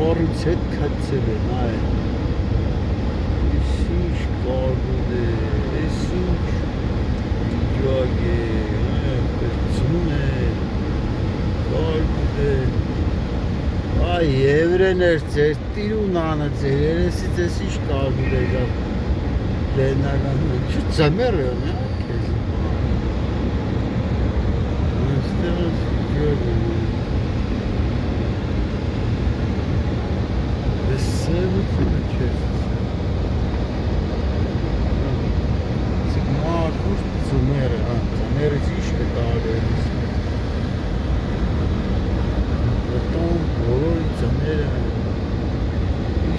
Առից հետ կացել են, այ ես ինչ կարդուր է, ես ինչ իջակ է, պերցուն է, կարդուր է այ եվրեներ ձեր տիրուն անը ձեր երեսից ես ինչ կարդուր է գավ լենական չու ծմեր է ունի կեզի այստեղ ես իջակ է Սևությունը չես Սիգմակուր ծմերը, ծմերից ինչ կտար էլիս Վտոն բոլորի ծմերը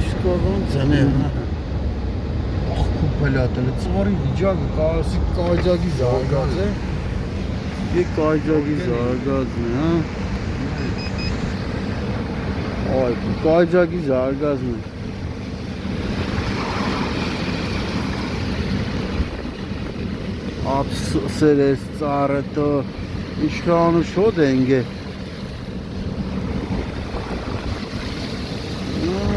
Իսկական ծմեր Աղկու պլատել է ծարի վիջակը կասի կայջագի զարգազ է Կայջագի զարգազն է, Ay, kayacak güzel gaz mı? Ab seres to işkanı şu denge.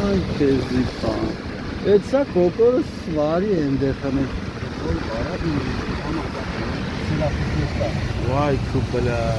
Ay tezlik falan. Etsa kokoros var ya endekane. Vay kupala.